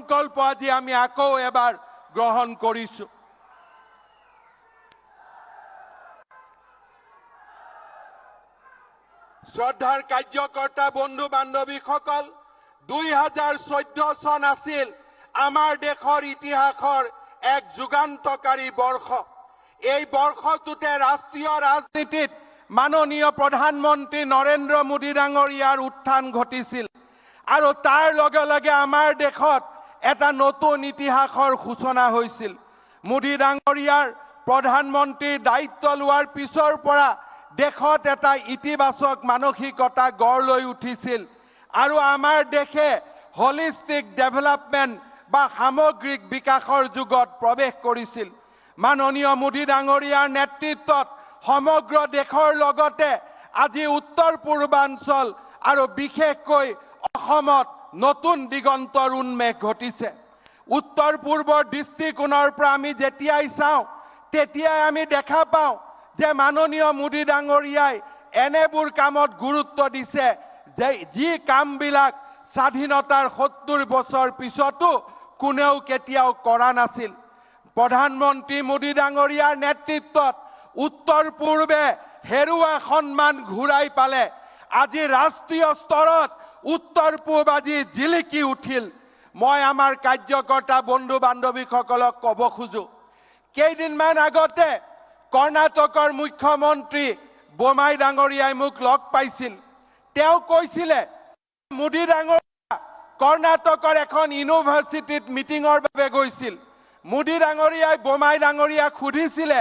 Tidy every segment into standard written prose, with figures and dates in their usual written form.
সংকল্প আজি আমি আকৌ এবাৰ গ্ৰহণ কৰিছো। শ্ৰদ্ধাৰ কাৰ্যকৰ্তা বন্ধু বান্ধৱীসকল, 2014 চন আছিল আমাৰ দেশৰ ইতিহাসৰ এক যুগান্তকাৰী বৰ্ষ। এই বৰ্ষটোতে ৰাষ্ট্ৰীয় ৰাজনীতিত মাননীয় প্ৰধানমন্ত্ৰী নৰেন্দ্ৰ মোদী ডাঙৰীয়াৰ উত্থান ঘটিছিল আৰু তাৰ লগে লগে আমাৰ দেশত এটা নতুন ইতিহাসৰ সূচনা হৈছিল। মোদী ডাঙৰীয়াৰ প্ৰধানমন্ত্ৰীৰ দায়িত্ব লোৱাৰ পিছৰ পৰা দেশত এটা ইতিবাচক মানসিকতা গঢ় লৈ উঠিছিল আৰু আমাৰ দেশে হলিষ্টিক ডেভেলপমেণ্ট বা সামগ্ৰিক বিকাশৰ যুগত প্ৰৱেশ কৰিছিল। মাননীয় মোদী ডাঙৰীয়াৰ নেতৃত্বত সমগ্ৰ দেশৰ লগতে আজি উত্তৰ পূৰ্বাঞ্চল আৰু বিশেষকৈ অসমত নতুন দিগন্তৰ উন্মেষ ঘটিছে। উত্তৰ পূৰ্বৰ দৃষ্টিকোণৰ পৰা আমি যেতিয়াই চাওঁ তেতিয়াই আমি দেখা পাওঁ যে মাননীয় মোদী ডাঙৰীয়াই এনেবোৰ কামত গুৰুত্ব দিছে যে যি কামবিলাক স্বাধীনতাৰ 70 বছৰ পিছতো কোনেও কেতিয়াও কৰা নাছিল। প্ৰধানমন্ত্ৰী মোদী ডাঙৰীয়াৰ নেতৃত্বত উত্তৰ পূৰ্বে হেৰুৱা সন্মান ঘূৰাই পালে। আজি ৰাষ্ট্ৰীয় স্তৰত উত্তৰ পূব আজি জিলিকি উঠিল। মই আমাৰ কাৰ্যকৰ্তা বন্ধু বান্ধৱীসকলক ক'ব খোজো, কেইদিনমান আগতে কৰ্ণাটকৰ মুখ্যমন্ত্ৰী বোমাই ডাঙৰীয়াই মোক লগ পাইছিল। তেওঁ কৈছিলে মোদী ডাঙৰীয়া কৰ্ণাটকৰ এখন ইউনিভাৰ্চিটিত মিটিঙৰ বাবে গৈছিল। মোদী ডাঙৰীয়াই বোমাই ডাঙৰীয়াক সুধিছিলে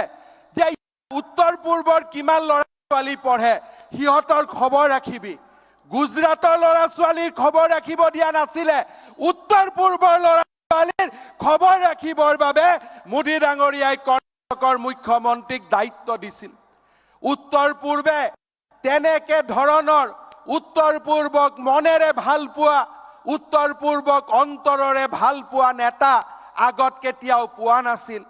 যে উত্তৰ পূৰ্বৰ কিমান ল'ৰা ছোৱালী পঢ়ে, সিহঁতৰ খবৰ ৰাখিবি। গুজৰাটৰ ল'ৰা ছোৱালীৰ খবৰ ৰাখিব দিয়া নাছিলে, উত্তৰ পূৰ্বৰ ল'ৰা ছোৱালীৰ খবৰ ৰাখিবৰ বাবে মোদী ডাঙৰীয়াই কৰ্ণাটকৰ মুখ্যমন্ত্ৰীক দায়িত্ব দিছিল। উত্তৰ পূৰ্বে তেনেকে ধৰণৰ উত্তৰ পূৰ্বক মনেৰে ভাল পোৱা, উত্তৰ পূৰ্বক অন্তৰেৰে ভাল পোৱা নেতা আগত কেতিয়াও পোৱা নাছিল।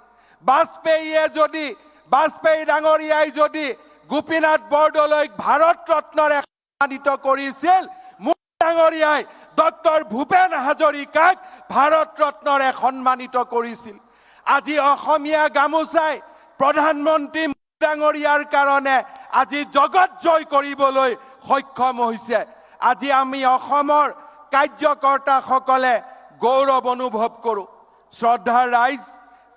বাজপেয়ী ডাঙৰীয়াই যদি গোপীনাথ বৰদলৈক ভাৰত ৰত্নৰে সন্মানিত কৰিছিল, মোদী ডাঙৰীয়াই ডক্টৰ ভূপেন হাজৰিকাক ভাৰত ৰত্নৰে সন্মানিত কৰিছিল। আজি অসমীয়া গামোচাই প্ৰধানমন্ত্ৰী মোদী ডাঙৰীয়াৰ কাৰণে আজি জগত জয় কৰিবলৈ সক্ষম হৈছে। আজি আমি অসমৰ কাৰ্যকৰ্তাসকলে গৌৰৱ অনুভৱ কৰোঁ। শ্ৰদ্ধাৰ ৰাইজ,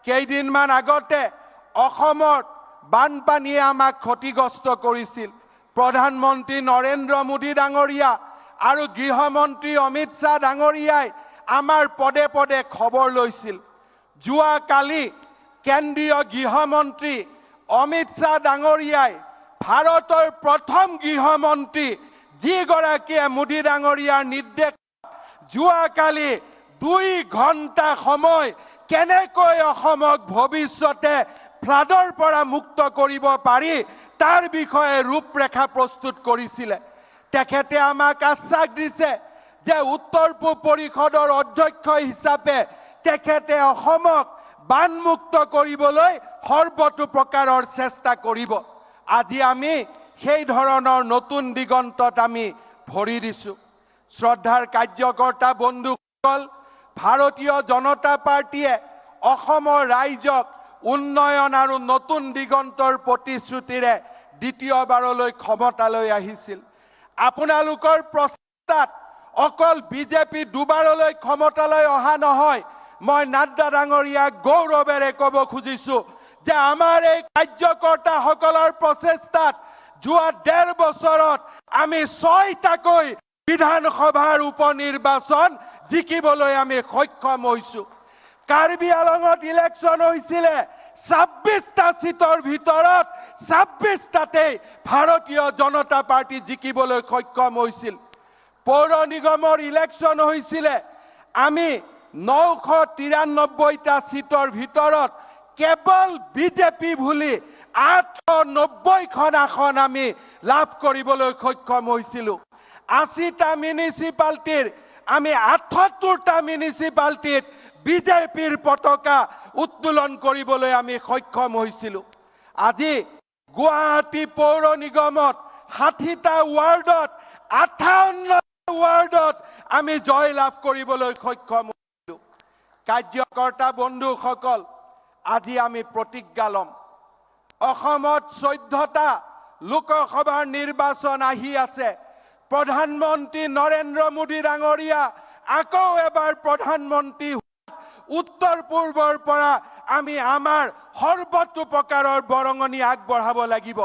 কেইদিনমান আগতে অসমত বানপানীয়ে আমাক ক্ষতিগ্ৰস্ত কৰিছিল। প্ৰধানমন্ত্ৰী নৰেন্দ্ৰ মোদী ডাঙৰীয়া আৰু গৃহমন্ত্ৰী অমিত শ্বাহ ডাঙৰীয়াই আমাৰ পদে পদে খবৰ লৈছিল। যোৱাকালি কেন্দ্ৰীয় গৃহমন্ত্ৰী অমিত শ্বাহ ডাঙৰীয়াই ভাৰতৰ প্ৰথম গৃহমন্ত্ৰী যিগৰাকীয়ে মোদী ডাঙৰীয়াৰ নিৰ্দেশ যোৱাকালি 2 ঘণ্টা সময় কেনেকৈ অসমক ভৱিষ্যতে ফ্লাডৰ পৰা মুক্ত কৰিব পাৰি তাৰ বিষয়ে ৰূপৰেখা প্ৰস্তুত কৰিছিলে। তেখেতে আমাক আশ্বাস দিছে যে উত্তৰ পূব পৰিষদৰ অধ্যক্ষ হিচাপে তেখেতে অসমক বানমুক্ত কৰিবলৈ সৰ্বতো প্ৰকাৰৰ চেষ্টা কৰিব। আজি আমি সেই ধৰণৰ নতুন দিগন্তত আমি ভৰি দিছো। শ্ৰদ্ধাৰ কাৰ্যকৰ্তা বন্ধুসকল, ভাৰতীয় জনতা পাৰ্টীয়ে অসমৰ ৰাইজক উন্নয়ন আৰু নতুন দিগন্তৰ প্ৰতিশ্ৰুতিৰে দ্বিতীয়বাৰলৈ ক্ষমতালৈ আহিছিল। আপোনালোকৰ প্ৰচেষ্টাত অকল বিজেপি দুবাৰলৈ ক্ষমতালৈ অহা নহয়, মই নাড্ডা ডাঙৰীয়াক গৌৰৱেৰে ক'ব খুজিছো যে আমাৰ এই কাৰ্যকৰ্তাসকলৰ প্ৰচেষ্টাত যোৱা 1.5 বছৰত আমি 6টাকৈ বিধানসভাৰ উপনিৰ্বাচন জিকিবলৈ আমি সক্ষম হৈছো। কাৰ্বি আলঙত ইলেকশ্যন হৈছিলে, 26টা সিটৰ ভিতৰত 26টাতেই ভাৰতীয় জনতা পাৰ্টি জিকিবলৈ সক্ষম হৈছিল। পৌৰ নিগমৰ ইলেকশ্যন হৈছিলে, আমি 993টা সিটৰ ভিতৰত কেৱল বিজেপি বুলি 890খন আসন আমি লাভ কৰিবলৈ সক্ষম হৈছিলো। 80টা মিউনিচিপালিটিৰ আমি 78টা মিউনিচিপালিটিত বিজেপিৰ পতাকা উত্তোলন কৰিবলৈ আমি সক্ষম হৈছিলো। আজি গুৱাহাটী পৌৰ নিগমত 60টা ৱাৰ্ডত 58 ৱাৰ্ডত আমি জয় লাভ কৰিবলৈ সক্ষম হৈছিলো। কাৰ্যকৰ্তা বন্ধুসকল, আজি আমি প্ৰতিজ্ঞা ল'ম। অসমত 14টা লোকসভাৰ নিৰ্বাচন আহি আছে। প্ৰধানমন্ত্ৰী নৰেন্দ্ৰ মোদী ডাঙৰীয়া আকৌ এবাৰ প্ৰধানমন্ত্ৰী উত্তৰ পূৰ্বৰ পৰা আমি আমাৰ সৰ্বতোপ্ৰকাৰৰ বৰঙণি আগবঢ়াব লাগিব।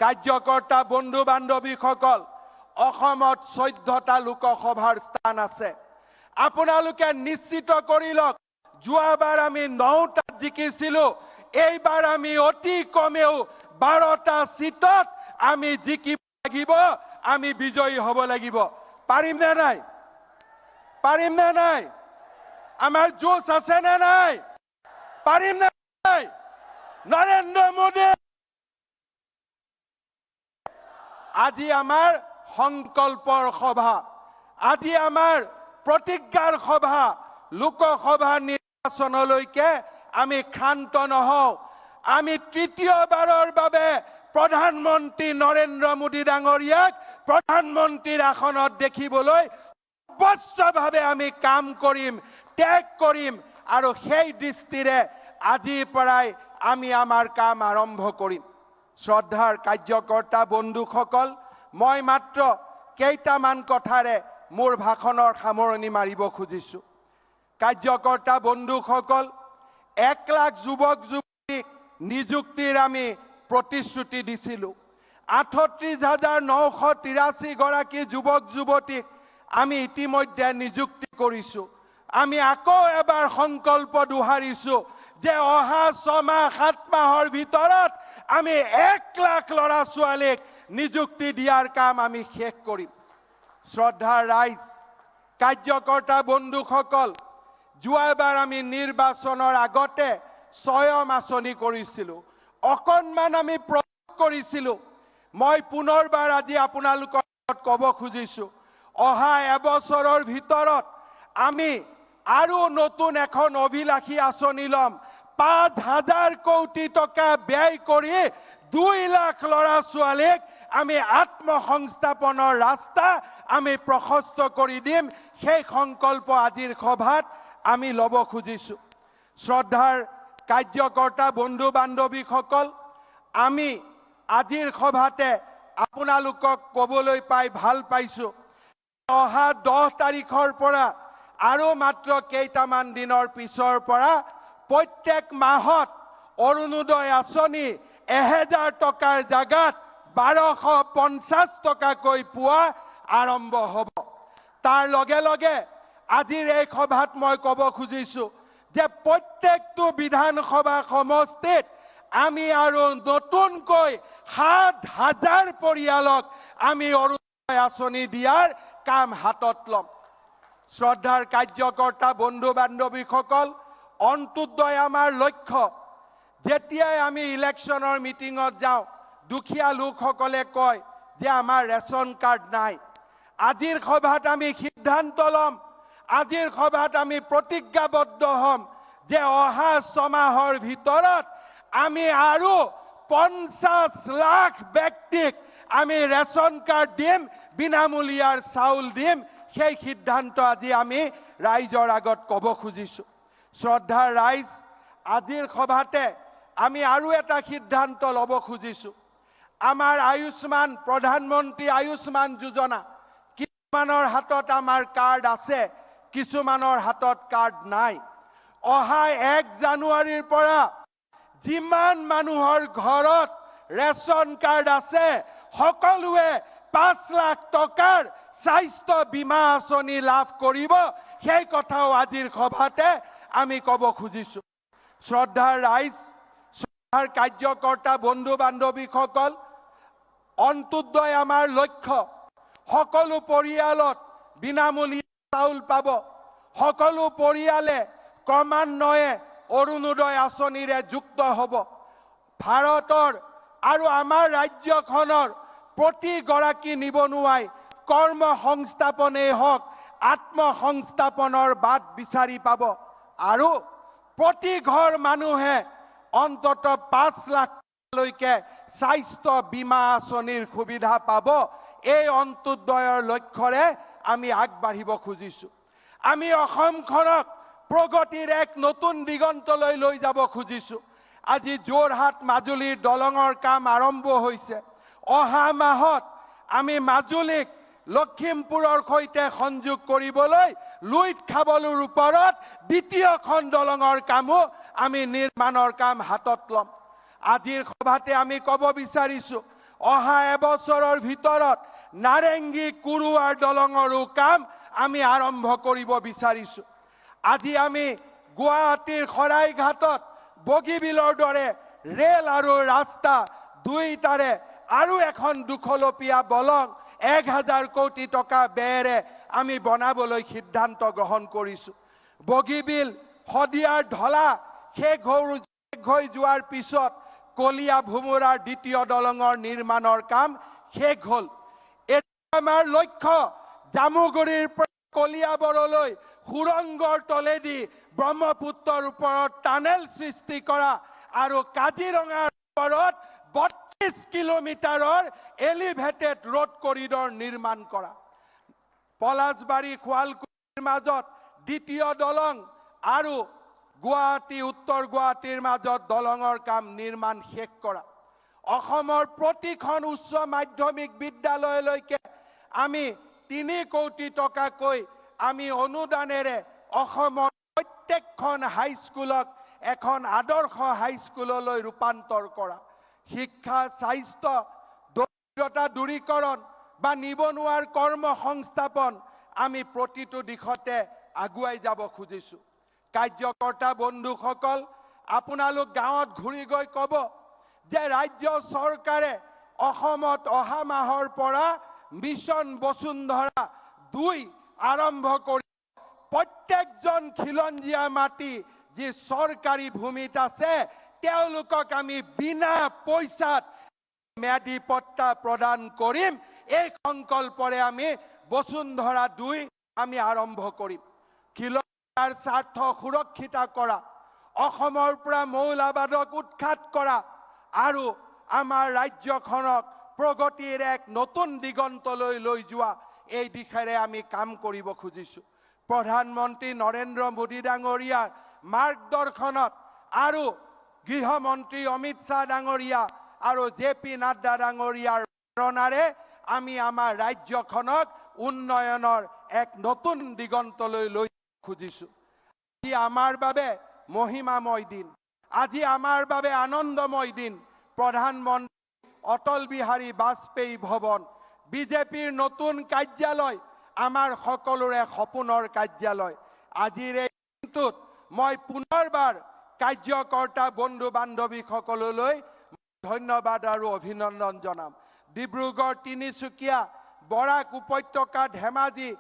কাৰ্যকৰ্তা বন্ধু বান্ধৱীসকল, অসমত 14টা লোকসভাৰ স্থান আছে। আপোনালোকে নিশ্চিত কৰি লওক, যোৱাবাৰ আমি 9টাত জিকিছিলো, এইবাৰ আমি অতি কমেও 12টা সিটত আমি জিকিব লাগিব, আমি বিজয়ী হ'ব লাগিব। পাৰিম নে নাই? পাৰিম নে নাই? আমাৰ জোচ আছে নে নাই? পাৰিম নে নাই? নৰেন্দ্ৰ মোদী আজি আমাৰ সংকল্পৰ সভা, আজি আমাৰ প্ৰতিজ্ঞাৰ সভা। লোকসভা নিৰ্বাচনলৈকে আমি ক্ষান্ত নহওঁ। আমি তৃতীয়বাৰৰ বাবে প্ৰধানমন্ত্ৰী নৰেন্দ্ৰ মোদী ডাঙৰীয়াক প্ৰধানমন্ত্ৰীৰ আসনত দেখিবলৈ সৰ্বোচ্চভাৱে আমি কাম কৰিম, ত্যাগ কৰিম, আৰু সেই দৃষ্টিৰে আজিৰ পৰাই আমি আমাৰ কাম আৰম্ভ কৰিম। শ্ৰদ্ধাৰ কাৰ্যকৰ্তা বন্ধুসকল, মই মাত্ৰ কেইটামান কথাৰে মোৰ ভাষণৰ সামৰণি মাৰিব খুজিছো। কাৰ্যকৰ্তা বন্ধুসকল, 1 লাখ যুৱক যুৱতীক নিযুক্তিৰ আমি প্ৰতিশ্ৰুতি দিছিলো। 38,983 গৰাকী যুৱক যুৱতীক আমি ইতিমধ্যে নিযুক্তি কৰিছো। আমি আকৌ এবাৰ সংকল্প দোহাৰিছো যে অহা 6 মাহ 7 মাহৰ ভিতৰত আমি 1 লাখ ল'ৰা ছোৱালীক নিযুক্তি দিয়াৰ কাম আমি শেষ কৰিম। শ্ৰদ্ধাৰ ৰাইজ, কাৰ্যকৰ্তা বন্ধুসকল, যোৱাবাৰ আমি নিৰ্বাচনৰ আগতে স্বয়ম আঁচনি কৰিছিলো, অকণমান আমি প্ৰয়োগ কৰিছিলো। মই পুনৰবাৰ আজি আপোনালোকৰ আগত ক'ব খুজিছো, অহা এবছৰৰ ভিতৰত আমি আৰু নতুন এখন অভিলাষী আঁচনি ল'ম। 5,000 কোটি টকা ব্যয় কৰি 2 লাখ ল'ৰা ছোৱালীক আমি আত্মসংস্থাপনৰ ৰাস্তা আমি প্ৰশস্ত কৰি দিম। সেই সংকল্প আজিৰ সভাত আমি ল'ব খুজিছো। শ্ৰদ্ধাৰ কাৰ্যকৰ্তা বন্ধু বান্ধৱীসকল, আমি আজিৰ সভাতে আপোনালোকক ক'বলৈ পাই ভাল পাইছো, অহা 10 তাৰিখৰ পৰা আৰু মাত্ৰ কেইটামান দিনৰ পিছৰ পৰা প্ৰত্যেক মাহত অৰুণোদয় আঁচনি 1000 টকাৰ জাগাত 1250 টকাকৈ পোৱা আৰম্ভ হ'ব। তাৰ লগে লগে আজিৰ এই সভাত মই ক'ব খুজিছো যে প্ৰত্যেকটো বিধানসভা সমষ্টিত আমি আৰু নতুনকৈ 7,000 পৰিয়ালক আমি অৰুণোদয় আঁচনি দিয়াৰ কাম হাতত ল'ম। শ্ৰদ্ধাৰ কাৰ্যকৰ্তা বন্ধু বান্ধৱীসকল, অন্ত্যোদয় আমাৰ লক্ষ্য। যেতিয়াই আমি ইলেকশ্যনৰ মিটিঙত যাওঁ, দুখীয়া লোকসকলে কয় যে আমাৰ ৰেচন কাৰ্ড নাই। আজিৰ সভাত আমি সিদ্ধান্ত ল'ম, আজিৰ সভাত আমি প্ৰতিজ্ঞাবদ্ধ হ'ম যে অহা 6 মাহৰ ভিতৰত আমি আৰু 50 লাখ ব্যক্তিক আমি ৰেচন কাৰ্ড দিম, বিনামূলীয়াৰ চাউল দিম। সেই সিদ্ধান্ত আজি আমি ৰাইজৰ আগত ক'ব খুজিছো। শ্ৰদ্ধাৰ ৰাইজ, আজিৰ সভাতে আমি আৰু এটা সিদ্ধান্ত ল'ব খুজিছো। আমাৰ আয়ুষ্মান, প্ৰধানমন্ত্ৰী আয়ুষ্মান যোজনা, কিছুমানৰ হাতত আমাৰ কাৰ্ড আছে, কিছুমানৰ হাতত কাৰ্ড নাই। অহা 1 জানুৱাৰীৰ পৰা যিমান মানুহৰ ঘৰত ৰেচন কাৰ্ড আছে সকলোৱে 5 লাখ টকাৰ স্বাস্থ্য বীমা আঁচনি লাভ কৰিব। সেই কথাও আজিৰ সভাতে আমি ক'ব খুজিছো। শ্ৰদ্ধাৰ ৰাইজ, শ্ৰদ্ধাৰ কাৰ্যকৰ্তা বন্ধু বান্ধৱীসকল, অন্ত্যোদয় আমাৰ লক্ষ্য। সকলো পৰিয়ালত বিনামূলীয়া চাউল পাব। সকলো পৰিয়ালে ক্ৰমান্বয়ে অৰুণোদয় আঁচনিৰে যুক্ত হ'ব। ভাৰতৰ আৰু আমাৰ ৰাজ্যখনৰ প্ৰতিগৰাকী নিবনুৱাই কৰ্ম সংস্থাপনেই হওক, আত্মসংস্থাপনৰ বাট বিচাৰি পাব। আৰু প্ৰতি ঘৰ মানুহে অন্ততঃ 5 লাখলৈকে স্বাস্থ্য বীমা আঁচনিৰ সুবিধা পাব। এই অন্ত্যোদয়ৰ লক্ষ্যৰে আমি আগবাঢ়িব খুজিছো। আমি অসমখনক প্ৰগতিৰ এক নতুন দিগন্তলৈ লৈ যাব খুজিছো। আজি যোৰহাট মাজুলীৰ দলঙৰ কাম আৰম্ভ হৈছে। অহা মাহত আমি মাজুলীক লখিমপুৰৰ সৈতে সংযোগ কৰিবলৈ লুইত খাবলৰ ওপৰত দ্বিতীয়খন দলঙৰ কামো আমি নিৰ্মাণৰ কাম হাতত ল'ম। আজিৰ সভাতে আমি ক'ব বিচাৰিছো, অহা এবছৰৰ ভিতৰত নাৰেংগী কুৰুৱাৰ দলঙৰো কাম আমি আৰম্ভ কৰিব বিচাৰিছো। আজি আমি গুৱাহাটীৰ শৰাইঘাটত বগীবিলৰ দৰে ৰেল আৰু ৰাস্তা দুইটাৰে আৰু এখন দুখলপীয়া দলং 1000 কোটি টকা ব্যয়েৰে আমি বনাবলৈ সিদ্ধান্ত গ্ৰহণ কৰিছো। বগীবিল শদিয়াৰ ঢলা শেষ হৈ যোৱাৰ পিছত কলিয়া ভুমুৰাৰ দ্বিতীয় দলঙৰ নিৰ্মাণৰ কাম শেষ হ'ল। এতিয়া আমাৰ লক্ষ্য জামুগুৰিৰ পৰা কলিয়াবৰলৈ সুৰংগৰ তলেদি ব্ৰহ্মপুত্ৰৰ ওপৰত টানেল সৃষ্টি কৰা আৰু কাজিৰঙাৰ ওপৰত 32 কিলোমিটাৰৰ এলিভেটেড ৰোড কৰিডৰ নিৰ্মাণ কৰা। পলাশবাৰী শুৱালকুছিৰ মাজত দ্বিতীয় দলং আৰু গুৱাহাটী উত্তৰ গুৱাহাটীৰ মাজত দলঙৰ কাম নিৰ্মাণ শেষ কৰা। অসমৰ প্ৰতিখন উচ্চ মাধ্যমিক বিদ্যালয়লৈকে আমি 3 কোটি টকাকৈ আমি অনুদানেৰে অসমৰ প্ৰত্যেকখন হাইস্কুলক এখন আদৰ্শ হাইস্কুললৈ ৰূপান্তৰ কৰা। শিক্ষা, স্বাস্থ্য, দৰিদ্ৰতা দূৰীকৰণ বা নিবনুৱাৰ কৰ্ম সংস্থাপন আমি প্ৰতিটো দিশতে আগুৱাই যাব খুজিছো। কাৰ্যকৰ্তা বন্ধুসকল, আপোনালোক গাঁৱত ঘূৰি গৈ ক'ব যে ৰাজ্য চৰকাৰে অসমত অহা মাহৰ পৰা মিছন বসুন্ধৰা 2 আৰম্ভ কৰি প্ৰত্যেকজন খিলঞ্জীয়া মাটি যি চৰকাৰী ভূমিত আছে তেওঁলোকক আমি বিনা পইচাত ম্যাদী পট্টা প্ৰদান কৰিম। এই সংকল্পৰে আমি বসুন্ধৰা 2 আমি আৰম্ভ কৰিম। খিলঞ্জীয়াৰ স্বাৰ্থ সুৰক্ষিত কৰা, অসমৰ পৰা মৌলবাদক উৎখাত কৰা আৰু আমাৰ ৰাজ্যখনক প্ৰগতিৰ এক নতুন দিগন্তলৈ লৈ যোৱা, এই দিশেৰে আমি কাম কৰিব খুজিছো। প্ৰধানমন্ত্ৰী নৰেন্দ্ৰ মোদী ডাঙৰীয়াৰ মাৰ্গদৰ্শনত আৰু গৃহমন্ত্ৰী অমিত শ্বাহ ডাঙৰীয়া আৰু জেপি নাড্ডা ডাঙৰীয়াৰ প্ৰেৰণাৰে আমি আমাৰ ৰাজ্যখনক উন্নয়নৰ এক নতুন দিগন্তলৈ লৈ খুজিছো। আজি আমাৰ বাবে মহিমাময় দিন, আজি আমাৰ বাবে আনন্দময় দিন। প্ৰধানমন্ত্ৰী অটল বিহাৰী বাজপেয়ী ভৱন, বিজেপিৰ নতুন কাৰ্যালয়, আমাৰ সকলোৰে সপোনৰ কাৰ্যালয়। আজিৰ এই দিনটোত মই পুনৰবাৰ কাৰ্যকৰ্তা বন্ধু বান্ধৱীসকললৈ ধন্যবাদ আৰু অভিনন্দন জনাম। ডিব্ৰুগড়, তিনিচুকীয়া, বৰাক উপত্যকা, ধেমাজি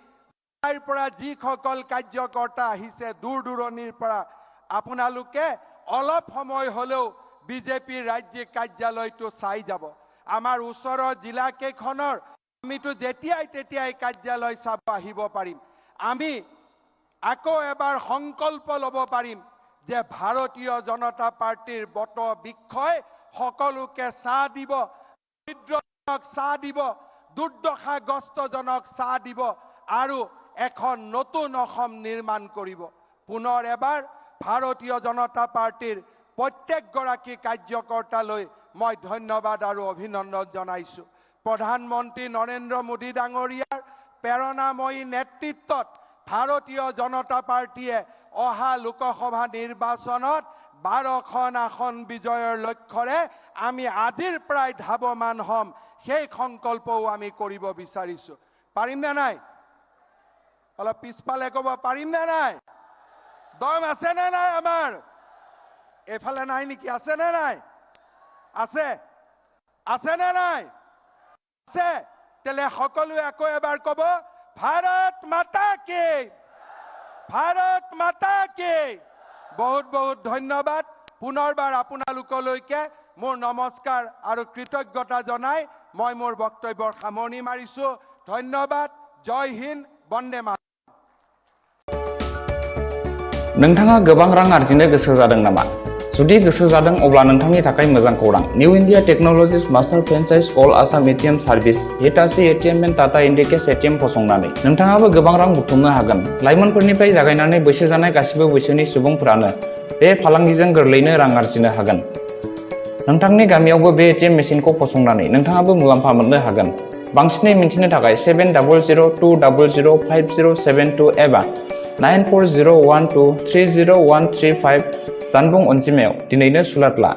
পৰা যিসকল কাৰ্যকৰ্তা আহিছে দূৰ দূৰণিৰ পৰা, আপোনালোকে অলপ সময় হলেও বিজেপিৰ ৰাজ্যিক কাৰ্যালয়টো চাই যাব। আমাৰ ওচৰৰ জিলা কেইখনৰ আমিতো যেতিয়াই তেতিয়াই কাৰ্যালয় চাব আহিব পাৰিম। আমি আকৌ এবাৰ সংকল্প ল'ব পাৰিম যে ভাৰতীয় জনতা পাৰ্টিৰ বট বৃক্ষই সকলোকে ছাঁ দিব, দৰিদ্ৰজনক ছাঁ দিব, দুৰ্দশাগ্ৰস্তজনক ছাঁ দিব আৰু এখন নতুন অসম নিৰ্মাণ কৰিব। পুনৰ এবাৰ ভাৰতীয় জনতা পাৰ্টিৰ প্ৰত্যেকগৰাকী কাৰ্যকৰ্তালৈ মই ধন্যবাদ আৰু অভিনন্দন জনাইছো। প্ৰধানমন্ত্ৰী নৰেন্দ্ৰ মোদী ডাঙৰীয়াৰ প্ৰেৰণাময়ী নেতৃত্বত ভাৰতীয় জনতা পাৰ্টিয়ে অহা লোকসভা নিৰ্বাচনত 12খন আসন বিজয়ৰ লক্ষ্যৰে আমি আজিৰ পৰাই ধাৱমান হ'ম। সেই সংকল্পও আমি কৰিব বিচাৰিছো। পাৰিম নে নাই? অলপ পিছফালে ক'ব, পাৰিম নে নাই? দম আছে নে নাই? আমাৰ এইফালে নাই নেকি? আছে নে নাই? আছে? আছে নে নাই? আছে। তেলে সকলোৱে আকৌ এবাৰ ক'ব, ভাৰত মাতা কি, ভাৰত মাতা কি। বহুত বহুত ধন্যবাদ। পুনৰবাৰ আপোনালোকলৈকে মোৰ নমস্কাৰ আৰু কৃতজ্ঞতা জনাই মই মোৰ বক্তব্যৰ সামৰণি মাৰিছো। ধন্যবাদ। জয় হিন্দ, বন্দে মাতৰম। नोंथाङा गोबां रां आर्जिनो गोसो जादों नामा? जुदि गोसो जादों अब्ला नोंथांनि थाखाय मोजां खौरां। New India technologies master franchise all Assam ATM service Hitachi ATM and Tata Indicash ATM फसंनानै नोंथाङाबो गोबां रां बुथुमनो हागोन। लाइमोनफोरनिफ्राय जागायनानै बैसो जानाय गासिबो बैसोनि सुबुंफोरानो बे फालांगिजों गोरलैनो रां आरजिनो हागोन। नोंथांनि गामियावबो बे एटिएम मेसिनखौ फसंनानै नोंथाङाबो मुलाम्फा मोननो हागोन। बांसिनै मिन्थिनो थाखाय 7002005072 एबा 9401230135 जानबुं अनजिमायाव दिनैनो सुलाद ला।